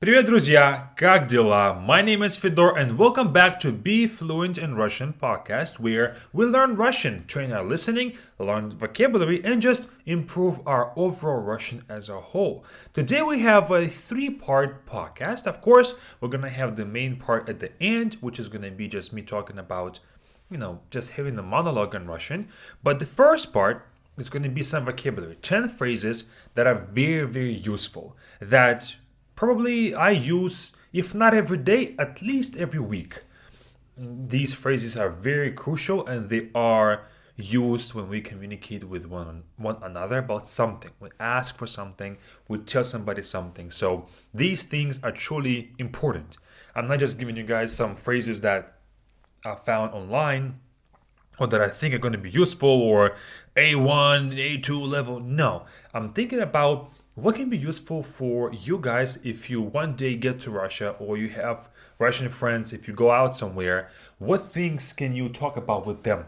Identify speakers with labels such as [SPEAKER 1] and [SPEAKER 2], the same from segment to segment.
[SPEAKER 1] Привет, друзья! Как дела? My name is Fedor and welcome back to Be Fluent in Russian podcast where we learn Russian, train our listening, learn vocabulary, and just improve our overall Russian as a whole. Today we have a three-part podcast. Of course, we're going to have the main part at the end, which is going to be just me talking about, just having the monologue in Russian. But the first part is going to be some vocabulary, 10 phrases that are very, very useful that probably I use, if not every day, at least every week. These phrases are very crucial and they are used when we communicate with one another about something. We ask for something, we tell somebody something. So these things are truly important. I'm not just giving you guys some phrases that I found online or that I think are going to be useful or A1, A2 level. No, I'm thinking about what can be useful for you guys if you one day get to Russia or you have Russian friends, if you go out somewhere, what things can you talk about with them?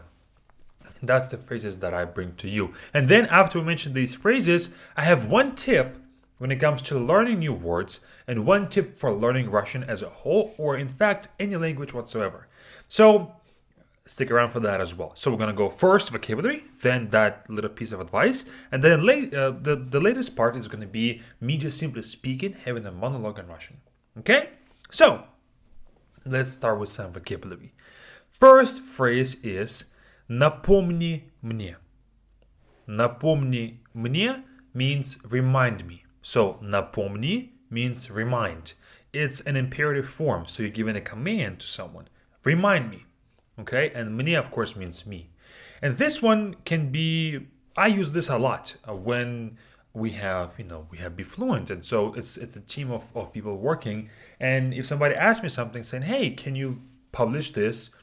[SPEAKER 1] That's the phrases that I bring to you. And then after we mention these phrases, I have one tip when it comes to learning new words and one tip for learning Russian as a whole, or in fact, any language whatsoever. So stick around for that as well. So we're going to go first vocabulary, then that little piece of advice, and then the latest part is going to be me just simply speaking, having a monologue in Russian. Okay? So let's start with some vocabulary. First phrase is напомни мне. Напомни мне means remind me. So напомни means remind. It's an imperative form, so you're giving a command to someone. Remind me. Okay, and мне, of course, means me. And this one can be, I use this a lot when we have Be Fluent. And so it's a team of people working. And if somebody asks me something saying, hey, can you publish this,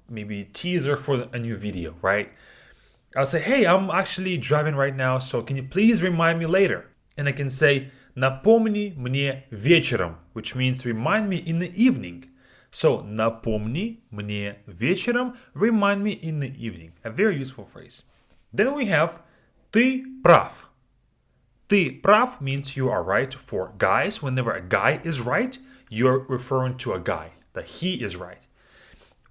[SPEAKER 1] maybe teaser for a new video, right? I'll say, hey, I'm actually driving right now, so can you please remind me later? And I can say, напомни мне вечером, which means remind me in the evening. So, напомни мне вечером, remind me in the evening. A very useful phrase. Then we have ты прав. Ты прав means you are right for guys. Whenever a guy is right, you're referring to a guy, that he is right.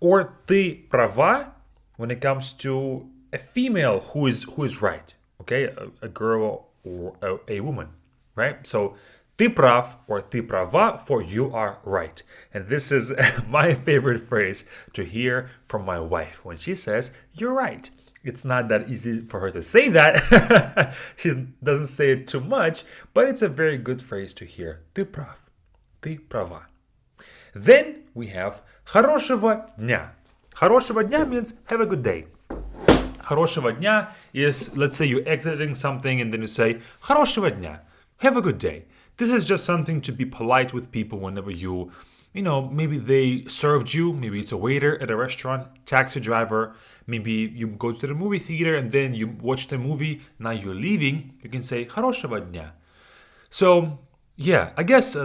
[SPEAKER 1] Or ты права when it comes to a female who is right. Okay, a girl or a woman, right? So, ты прав or ты права for you are right. And this is my favorite phrase to hear from my wife when she says, you're right. It's not that easy for her to say that. She doesn't say it too much, but it's a very good phrase to hear. Ты прав, ты права. Then we have хорошего дня. Хорошего дня means have a good day. Хорошего дня is, let's say you're exiting something and then you say, хорошего дня, have a good day. This is just something to be polite with people whenever maybe they served you, maybe it's a waiter at a restaurant, taxi driver, maybe you go to the movie theater and then you watch the movie, now you're leaving, you can say хорошего дня. So, yeah, I guess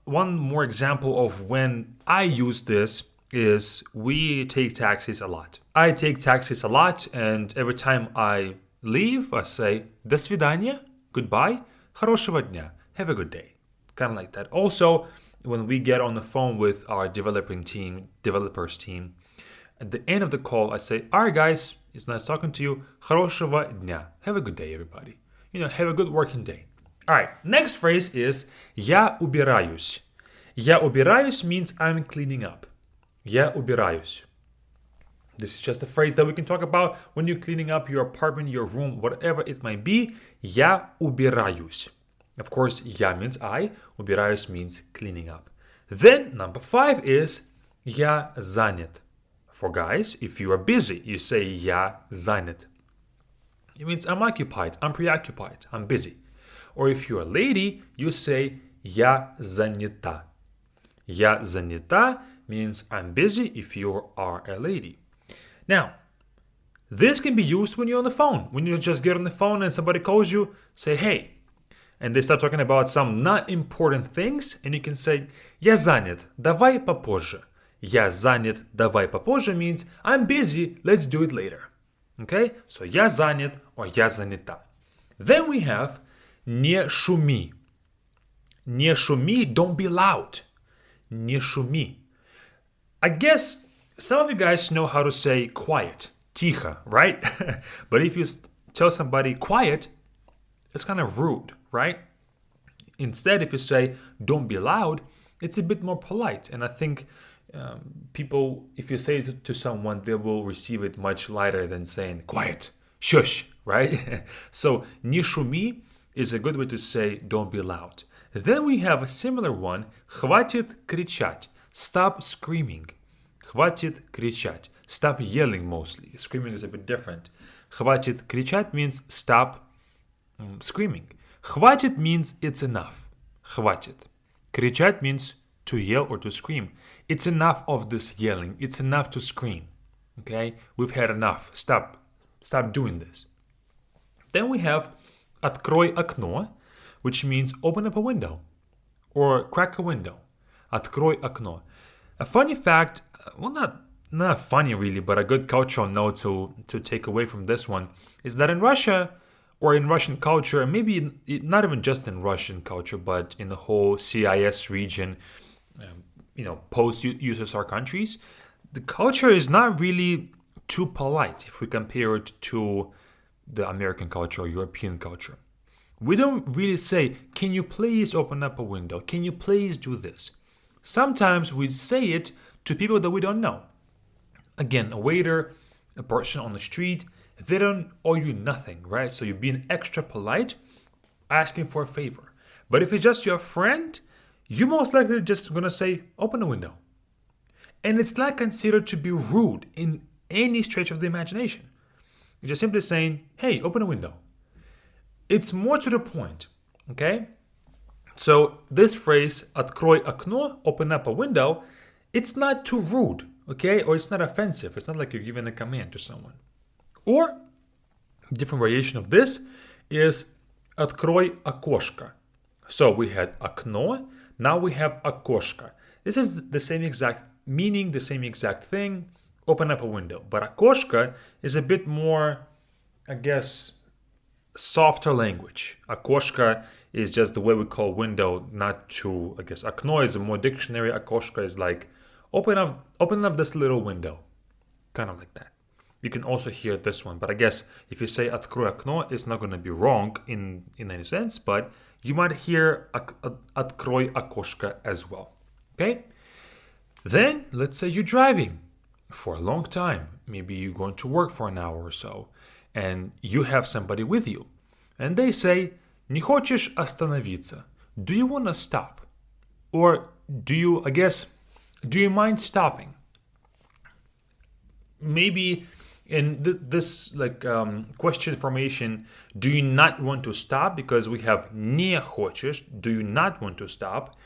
[SPEAKER 1] one more example of when I use this is we take taxis a lot. I take taxis a lot and every time I leave, I say до свидания, goodbye, хорошего дня. Have a good day. Kind of like that. Also, when we get on the phone with our developers team, at the end of the call, I say, all right, guys, it's nice talking to you. Хорошего дня. Have a good day, everybody. Have a good working day. All right, next phrase is я убираюсь. Я убираюсь means I'm cleaning up. Я убираюсь. This is just a phrase that we can talk about when you're cleaning up your apartment, your room, whatever it might be. Я убираюсь. Of course, я means I, убираюсь means cleaning up. Then, number 5 is я занят. For guys, if you are busy, you say я занят. It means I'm occupied, I'm preoccupied, I'm busy. Or if you're a lady, you say я занята. Я занята means I'm busy if you are a lady. Now, this can be used when you're on the phone. When you just get on the phone and somebody calls you, say, hey, and they start talking about some not important things, and you can say, я занят, давай попозже. Я занят, давай попозже means I'm busy, let's do it later. Okay? So я занят or я занята. Then we have не шуми. Не шуми, don't be loud. Не шуми. I guess some of you guys know how to say quiet, тихо, right? But if you tell somebody quiet, it's kind of rude, right? Instead, if you say don't be loud, it's a bit more polite. And I think people, if you say it to someone, they will receive it much lighter than saying quiet, shush, right? So, не шуми is a good way to say don't be loud. Then we have a similar one, хватит кричать, stop screaming. Хватит кричать, stop yelling mostly. Screaming is a bit different. Хватит кричать means stop screaming. Хватит means it's enough. Хватит. Кричать means to yell or to scream. It's enough of this yelling. It's enough to scream. Okay? We've had enough. Stop doing this. Then we have открой окно, which means open up a window or crack a window. Открой окно. A funny fact, well, not funny really, but a good cultural note to take away from this one is that in Russia, or in Russian culture, maybe not even just in Russian culture, but in the whole CIS region, post-USSR countries, the culture is not really too polite if we compare it to the American culture or European culture. We don't really say, can you please open up a window? Can you please do this? Sometimes we say it to people that we don't know. Again, a waiter, a person on the street, they don't owe you nothing, right? So you're being extra polite, asking for a favor. But if it's just your friend, you're most likely just going to say, open the window. And it's not considered to be rude in any stretch of the imagination. You're just simply saying, hey, open a window. It's more to the point, okay? So this phrase, открой окно, open up a window, it's not too rude, okay? Or it's not offensive. It's not like you're giving a command to someone. Or, different variation of this is открой окошко. So we had окно, now we have окошко. This is the same exact meaning, the same exact thing, open up a window. But окошко is a bit more, I guess, softer language. Окошко is just the way we call window, not to, I guess, окно is a more dictionary, окошко is like, open up this little window. Kind of like that. You can also hear this one, but I guess if you say открой окно, it's not going to be wrong in any sense, but you might hear открой окошко as well. Okay? Then, let's say you're driving for a long time. Maybe you're going to work for an hour or so, and you have somebody with you. And they say, не хочешь остановиться? Do you want to stop? Or do you mind stopping? Maybe in this question formation, do you not want to stop? Because we have не хочешь, do you not want to stop?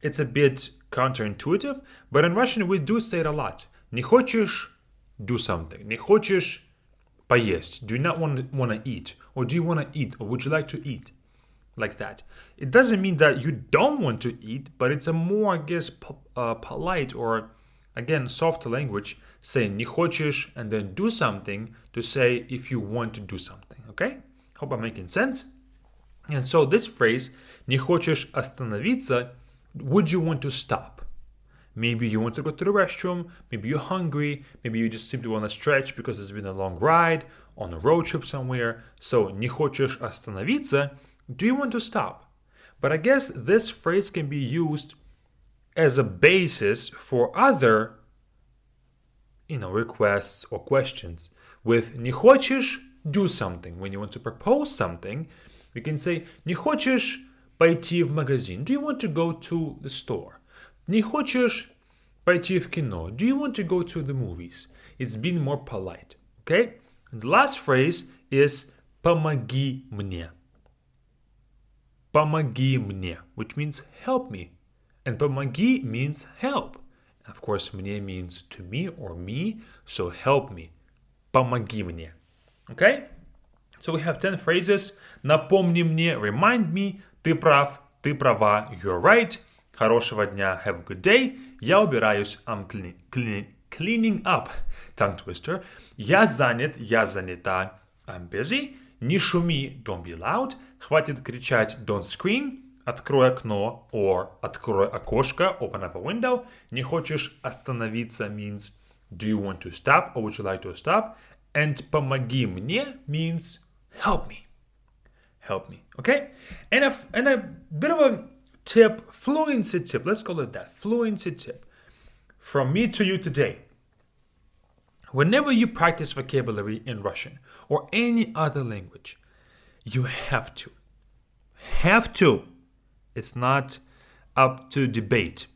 [SPEAKER 1] It's a bit counterintuitive, but in Russian we do say it a lot. Не хочешь do something. Не хочешь поесть. Do you not want to eat? Or do you want to eat? Or would you like to eat? Like that. It doesn't mean that you don't want to eat, but it's a more, I guess, polite or, again, softer language. Say не хочешь and then do something to say if you want to do something. Okay? Hope I'm making sense. And so this phrase не хочешь остановиться, would you want to stop? Maybe you want to go to the restroom, maybe you're hungry, maybe you just simply want to stretch because it's been a long ride on a road trip somewhere. So не хочешь остановиться, do you want to stop? But I guess this phrase can be used as a basis for other requests or questions. With не хочешь do something, when you want to propose something, you can say не хочешь пойти в магазин? Do you want to go to the store? Не хочешь пойти в кино? Do you want to go to the movies? It's being more polite, okay? And the last phrase is помоги мне. Помоги мне, which means help me. And помоги means help. Of course, мне means to me or me, so help me. Помоги мне. Okay? So we have 10 phrases. Напомни мне, remind me, ты прав, ты права, you're right. Хорошего дня, have a good day. Я убираюсь, I'm cleaning up. Tongue twister. Я занят, я занята, I'm busy. Не шуми, don't be loud. Хватит кричать, don't scream. открой окно or открой окошко, open up a window. Не хочешь остановиться means do you want to stop or would you like to stop? And помоги мне means help me. Help me, okay? And a bit of a tip, fluency tip, let's call it that, fluency tip. From me to you today. Whenever you practice vocabulary in Russian or any other language, you have to. Have to. It's not up to debate.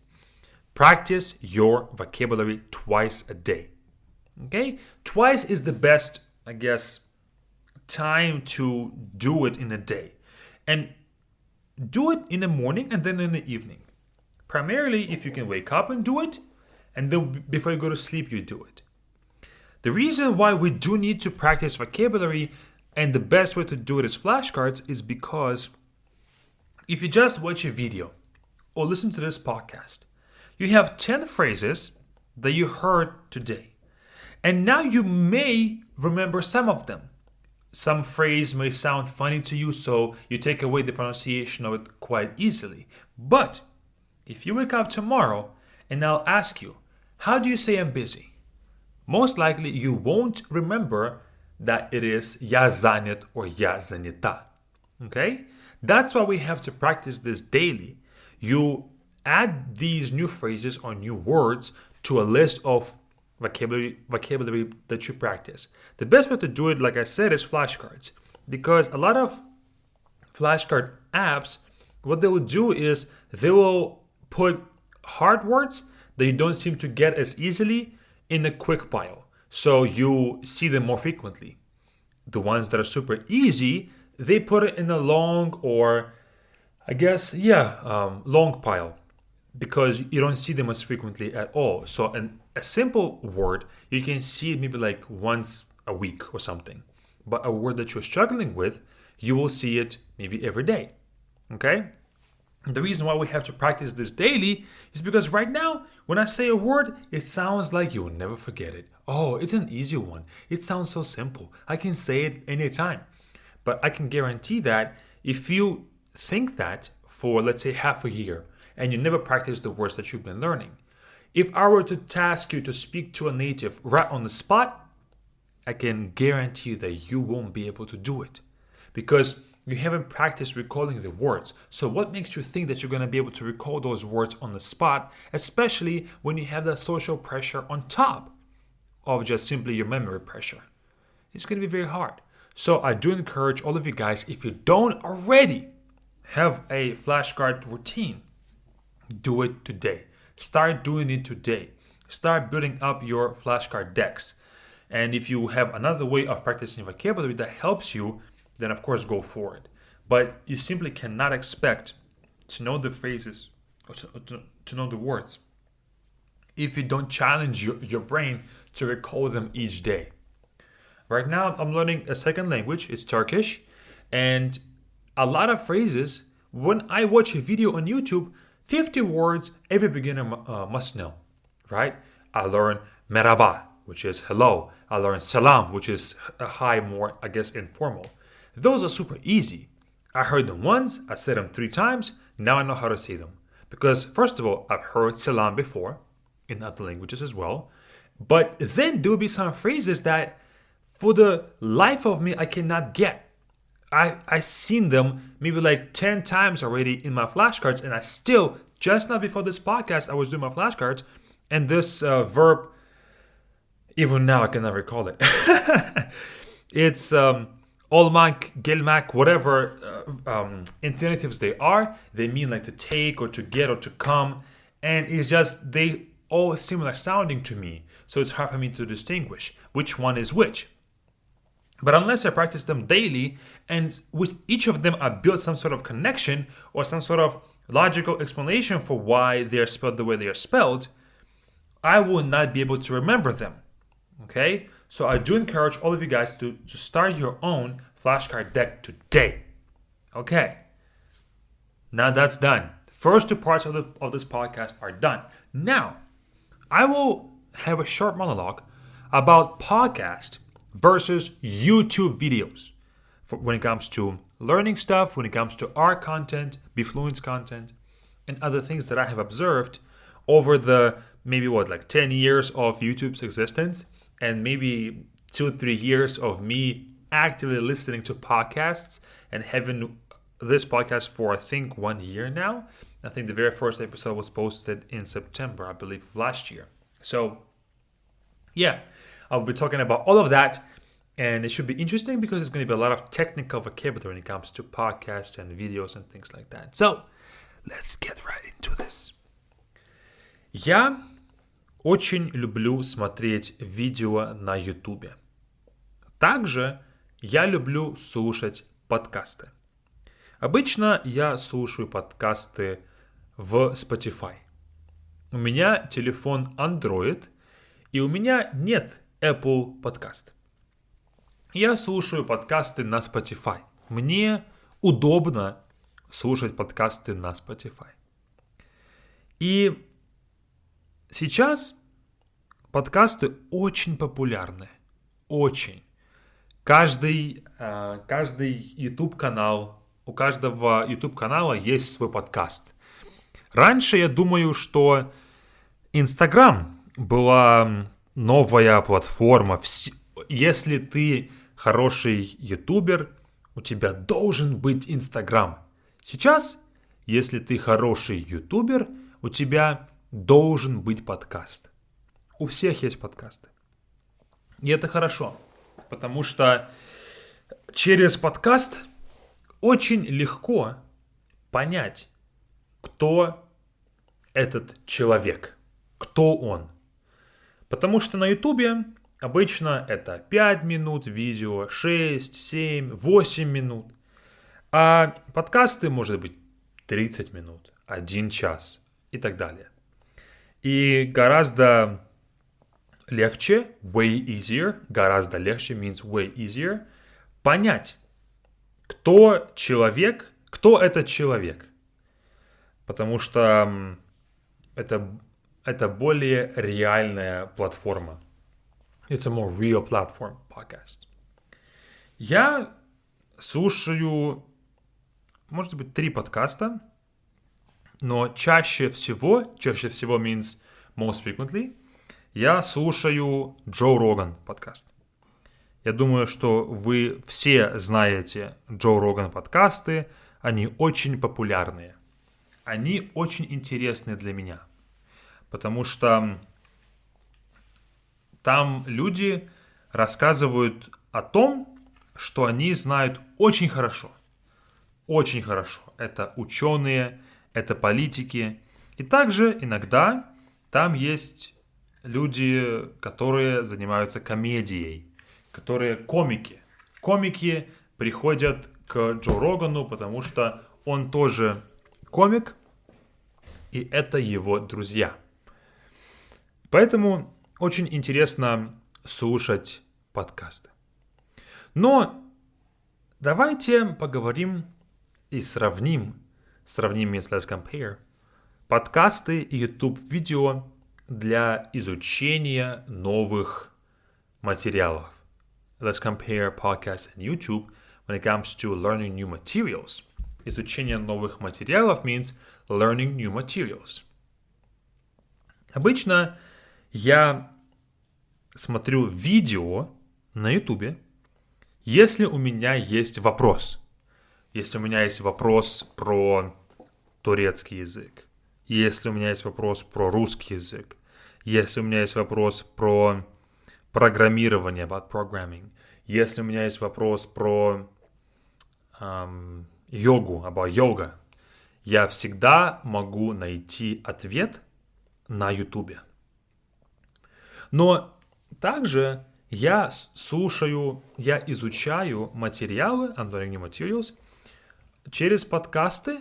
[SPEAKER 1] Practice your vocabulary twice a day. Okay? Twice is the best, I guess, time to do it in a day. And do it in the morning and then in the evening. Primarily, if you can wake up and do it, and then before you go to sleep, you do it. The reason why we do need to practice vocabulary and the best way to do it is flashcards is because if you just watch a video or listen to this podcast, you have 10 phrases that you heard today. And now you may remember some of them. Some phrase may sound funny to you, so you take away the pronunciation of it quite easily. But if you wake up tomorrow and I'll ask you, how do you say I'm busy? Most likely you won't remember that it is я занят or я занята. Okay? That's why we have to practice this daily. You add these new phrases or new words to a list of vocabulary that you practice. The best way to do it, like I said, is flashcards. Because a lot of flashcard apps, what they will do is they will put hard words that you don't seem to get as easily in a quick pile. So you see them more frequently. The ones that are super easy, they put it in a long or, I guess, long pile. Because you don't see them as frequently at all. So a simple word, you can see it maybe like once a week or something. But a word that you're struggling with, you will see it maybe every day. Okay? The reason why we have to practice this daily is because right now, when I say a word, it sounds like you will never forget it. Oh, it's an easy one. It sounds so simple. I can say it anytime. But I can guarantee that if you think that for, let's say, half a year, and you never practice the words that you've been learning. If I were to task you to speak to a native right on the spot, I can guarantee you that you won't be able to do it because you haven't practiced recalling the words. So what makes you think that you're going to be able to recall those words on the spot, especially when you have that social pressure on top of just simply your memory pressure? It's going to be very hard. So I do encourage all of you guys, if you don't already have a flashcard routine, do it today. Start doing it today. Start building up your flashcard decks. And if you have another way of practicing vocabulary that helps you, then of course go for it. But you simply cannot expect to know the phrases or to know the words if you don't challenge your brain to recall them each day. Right now I'm learning a second language, it's Turkish, and a lot of phrases, when I watch a video on YouTube, 50 words every beginner must know, right? I learned merhaba, which is hello. I learned salam, which is a hi, more, I guess, informal. Those are super easy. I heard them once, I said them 3 times, now I know how to say them. Because first of all, I've heard salam before, in other languages as well. But then there will be some phrases that, for the life of me, I cannot get. I've seen them maybe like 10 times already in my flashcards, and I still, just now before this podcast, I was doing my flashcards, and this verb, even now I cannot recall it. It's olmak, gelmak, whatever infinitives they are. They mean like to take or to get or to come, and it's just, they all similar sounding to me. So it's hard for me to distinguish which one is which. But unless I practice them daily, and with each of them I build some sort of connection or some sort of logical explanation for why they are spelled the way they are spelled, I will not be able to remember them. Okay? So I do encourage all of you guys to start your own flashcard deck today. Okay. Now that's done. First 2 parts of this podcast are done. Now, I will have a short monologue about podcast versus YouTube videos. when it comes to learning stuff, when it comes to our content, BeFluent's content, and other things that I have observed over the maybe 10 years of YouTube's existence, and maybe 2-3 years of me actively listening to podcasts and having this podcast for I think 1 year now. I think the very first episode was posted in September, I believe, of last year. So yeah, I'll be talking about all of that, and it should be interesting because there's going to be a lot of technical vocabulary when it comes to podcasts and videos and things like that. So let's get right into this. Я очень люблю смотреть видео на YouTube. Также я люблю слушать подкасты. Обычно я слушаю подкасты в Spotify. У меня телефон Android, и у меня нет Apple Podcast. Я слушаю подкасты на Spotify. Мне удобно слушать подкасты на Spotify. И сейчас подкасты очень популярны. Очень. Каждый YouTube-канал, у каждого YouTube-канала есть свой подкаст. Раньше я думаю, что Instagram была новая платформа. Если ты хороший ютубер, у тебя должен быть Instagram. Сейчас, если ты хороший ютубер, у тебя должен быть подкаст. У всех есть подкасты. И это хорошо, потому что через подкаст очень легко понять, кто этот человек, кто он. Потому что на ютубе обычно это 5 минут видео, 6, 7, 8 минут. А подкасты, может быть, 30 минут, 1 час и так далее. И гораздо легче, way easier, гораздо легче means way easier, понять, кто этот человек. Потому что это более реальная платформа. It's a more real platform podcast. Я слушаю, может быть, 3 подкаста, но чаще всего means most frequently, я слушаю Джо Роган подкаст. Я думаю, что вы все знаете Джо Роган подкасты, они очень популярные. Они очень интересны для меня, потому что там люди рассказывают о том, что они знают очень хорошо. Очень хорошо. Это ученые, это политики. И также иногда там есть люди, которые занимаются комедией, которые комики. Комики приходят к Джо Рогану, потому что он тоже комик, и это его друзья. Поэтому очень интересно слушать подкасты. Но давайте поговорим и сравним means let's compare, подкасты и YouTube-видео для изучения новых материалов. Let's compare podcasts and YouTube when it comes to learning new materials. Изучение новых материалов means learning new materials. Обычно я смотрю видео на YouTube, если у меня есть вопрос. Если у меня есть вопрос про турецкий язык, если у меня есть вопрос про русский язык, если у меня есть вопрос про программирование, about programming, если у меня есть вопрос про йогу, about yoga, я всегда могу найти ответ на YouTube. Но также я изучаю материалы, I'm learning new materials, через подкасты,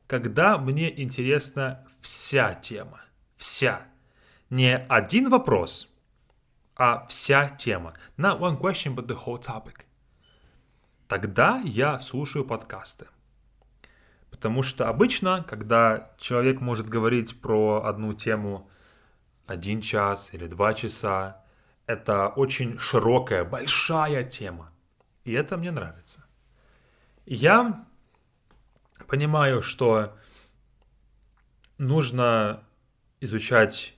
[SPEAKER 1] когда мне интересна вся тема. Вся. Не один вопрос, а вся тема. Not one question, but the whole topic. Тогда я слушаю подкасты. Потому что обычно, когда человек может говорить про одну тему 1 час или 2 часа, это очень широкая, большая тема. И это мне нравится. Я понимаю, что нужно изучать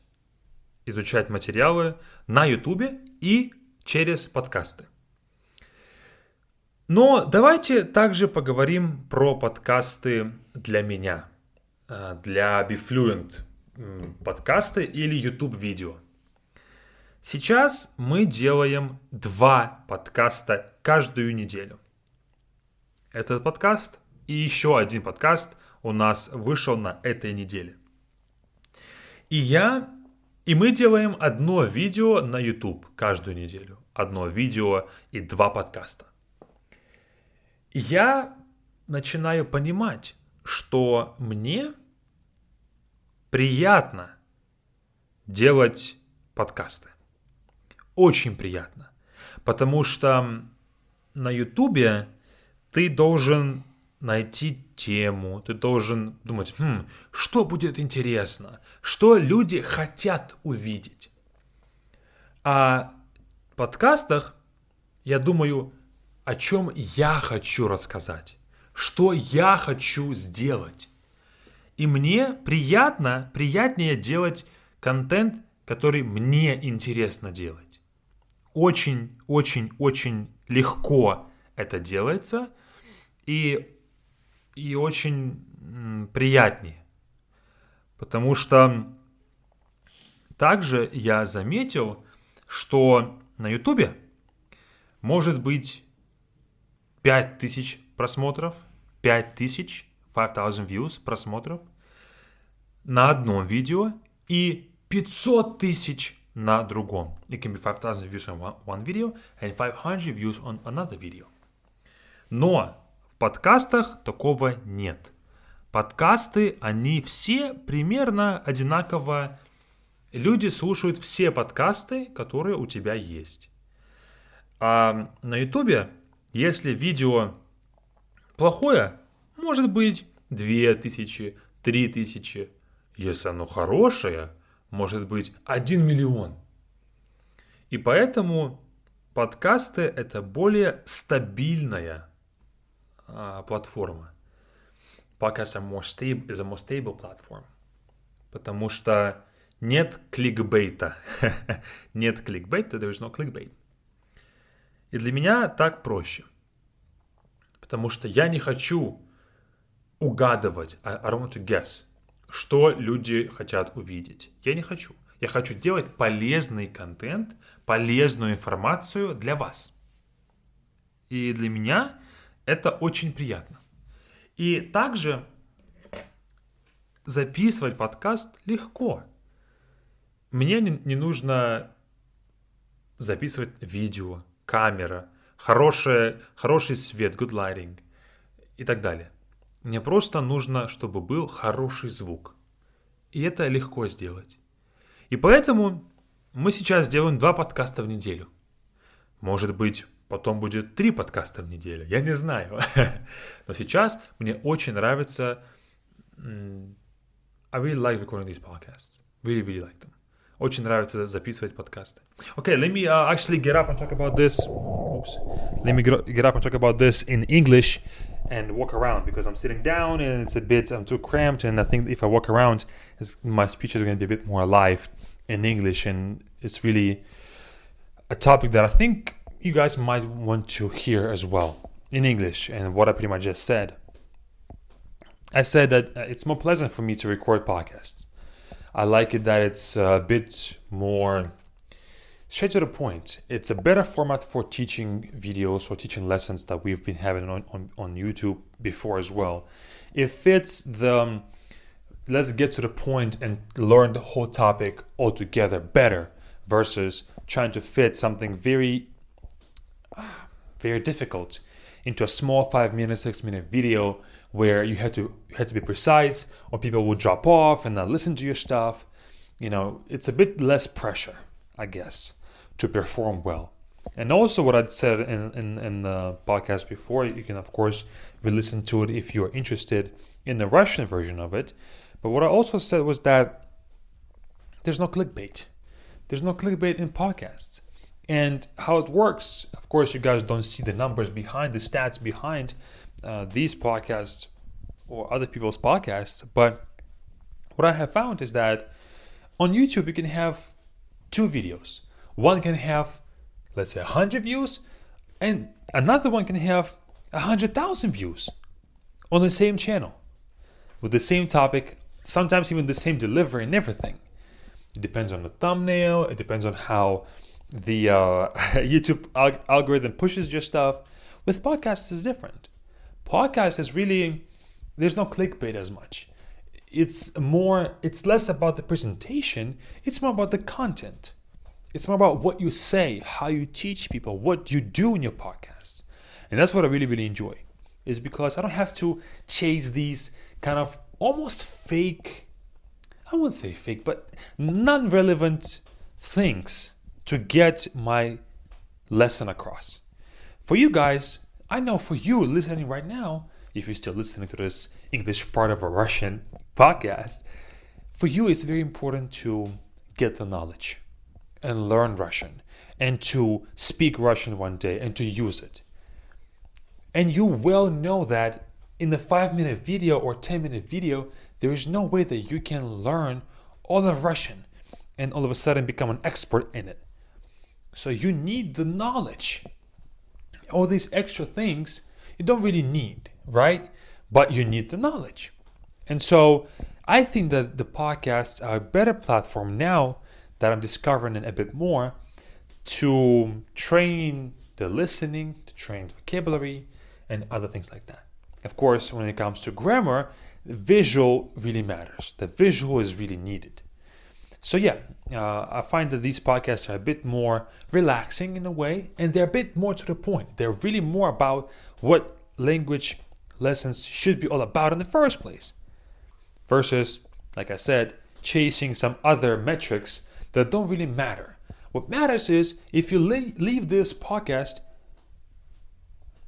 [SPEAKER 1] материалы на YouTube и через подкасты. Но давайте также поговорим про подкасты для меня, для BeFluent подкасты или YouTube-видео. Сейчас мы делаем 2 подкаста каждую неделю. Этот подкаст и еще один подкаст у нас вышел на этой неделе. И мы делаем одно видео на YouTube каждую неделю. Одно видео и 2 подкаста. Я начинаю понимать, что мне приятно делать подкасты. Очень приятно. Потому что на YouTube ты должен найти тему, ты должен думать, что будет интересно, что люди хотят увидеть. А в подкастах я думаю, о чем я хочу рассказать, что я хочу сделать. И мне приятнее делать контент, который мне интересно делать. Очень легко это делается и очень приятнее. Потому что также я заметил, что на YouTube может быть 5000 просмотров, 5000 views просмотров на одном видео и 500 тысяч на другом. It can be 5000 views on one video and 500 views on another video. Но в подкастах такого нет. Подкасты, они все примерно одинаково. Люди слушают все подкасты, которые у тебя есть. А на YouTube, если видео плохое, может быть 2000, 3000. Если оно хорошее, может быть 1 миллион. И поэтому подкасты — это более стабильная платформа. Podcast is a more stable platform. Потому что нет кликбейта. Нет кликбейта, there is no clickbait. И для меня так проще. Потому что я не хочу угадывать, I don't want to guess, что люди хотят увидеть. Я не хочу. Я хочу делать полезный контент, полезную информацию для вас. И для меня это очень приятно. И также записывать подкаст легко. Мне не нужно записывать видео, камера, хороший свет, good lighting и так далее. Мне просто нужно, чтобы был хороший звук. И это легко сделать. И поэтому мы сейчас делаем 2 подкаста в неделю. Может быть, потом будет 3 подкаста в неделю. Я не знаю. Но сейчас мне очень нравится. I really like recording these podcasts. Really like them. Очень нравится записывать подкасты. Okay, let me actually get up and talk about this. Let me get up and talk about this in English and walk around because I'm sitting down and I'm too cramped, and I think if I walk around, my speech is going to be a bit more alive in English, and it's really a topic that I think you guys might want to hear as well in English. And what I pretty much just said, I said that it's more pleasant for me to record podcasts. I like it that it's a bit more straight to the point. It's a better format for teaching videos or teaching lessons that we've been having on YouTube before as well. It fits the let's get to the point and learn the whole topic altogether better versus trying to fit something very difficult into a small 5-minute, 6-minute video where you had to be precise, or people will drop off and not listen to your stuff. You know, it's a bit less pressure, I guess, to perform well. And also what I'd said in the podcast before, you can of course re-listen to it if you're interested in the Russian version of it. But what I also said was that there's no clickbait. There's no clickbait in podcasts. And how it works, of course, you guys don't see the numbers behind, the stats behind these podcasts or other people's podcasts, but what I have found is that on YouTube you can have two videos. One can have, let's say, 100 views, and another one can have 100,000 views on the same channel with the same topic, sometimes even the same delivery and everything. It depends on the thumbnail. It depends on how the YouTube algorithm pushes your stuff. With podcasts, it's different. Podcast is really, there's no clickbait as much. It's less about the presentation. It's more about the content. It's more about what you say, how you teach people, what you do in your podcasts. And that's what I really, really enjoy, is because I don't have to chase these kind of almost fake, I won't say fake, but non-relevant things to get my lesson across. For you guys, I know for you listening right now, if you're still listening to this English part of a Russian podcast, for you it's very important to get the knowledge and learn Russian and to speak Russian one day and to use it. And you well know that in the 5-minute video or 10-minute video, there is no way that you can learn all of Russian and all of a sudden become an expert in it. So you need the knowledge. All these extra things you don't really need, right? But you need the knowledge. And so I think that the podcasts are a better platform now that I'm discovering it a bit more to train the listening, to train the vocabulary, and other things like that. Of course, when it comes to grammar, the visual really matters. The visual is really needed. So yeah, I find that these podcasts are a bit more relaxing in a way, and they're a bit more to the point. They're really more about what language lessons should be all about in the first place, versus, like I said, chasing some other metrics that don't really matter. What matters is if you leave this podcast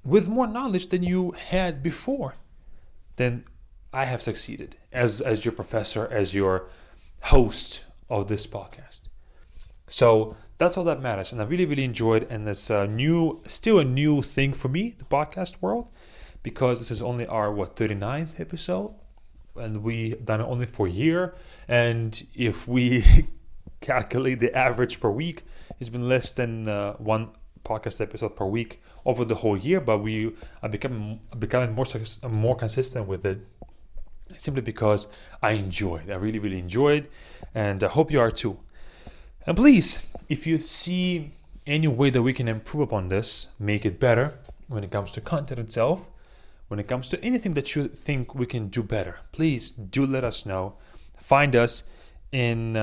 [SPEAKER 1] with more knowledge than you had before, then I have succeeded as your professor, as your host of this podcast. So that's all that matters, and I really, really enjoyed, and it's still a new thing for me, the podcast world, because this is only our 39th episode, and we've done it only for a year. And if we calculate the average per week, it's been less than one podcast episode per week over the whole year, but we are becoming more consistent with it, simply because I enjoyed. I really, really enjoyed, and I hope you are too. And please, if you see any way that we can improve upon this, make it better when it comes to content itself, when it comes to anything that you think we can do better, please do let us know. Find us on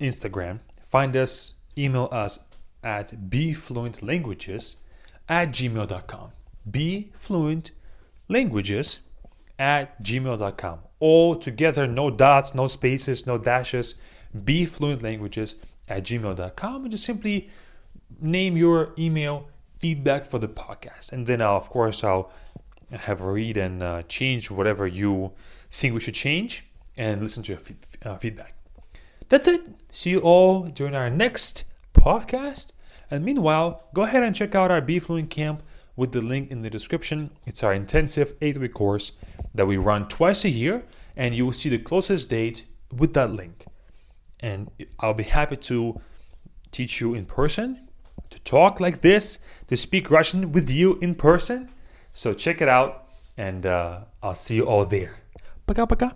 [SPEAKER 1] Instagram. Find us, email us at befluentlanguages@gmail.com. befluentlanguages@gmail.com. All together, no dots, no spaces, no dashes. befluentlanguages@gmail.com, and just simply name your email feedback for the podcast, and then I'll have a read and change whatever you think we should change, and listen to your feedback. That's it. See you all during our next podcast. And meanwhile, go ahead and check out our Be Fluent Camp with the link in the description. It's our intensive 8-week course that we run twice a year, and you will see the closest date with that link. And I'll be happy to teach you in person, to talk like this, to speak Russian with you in person. So check it out, and I'll see you all there. Пока-пока.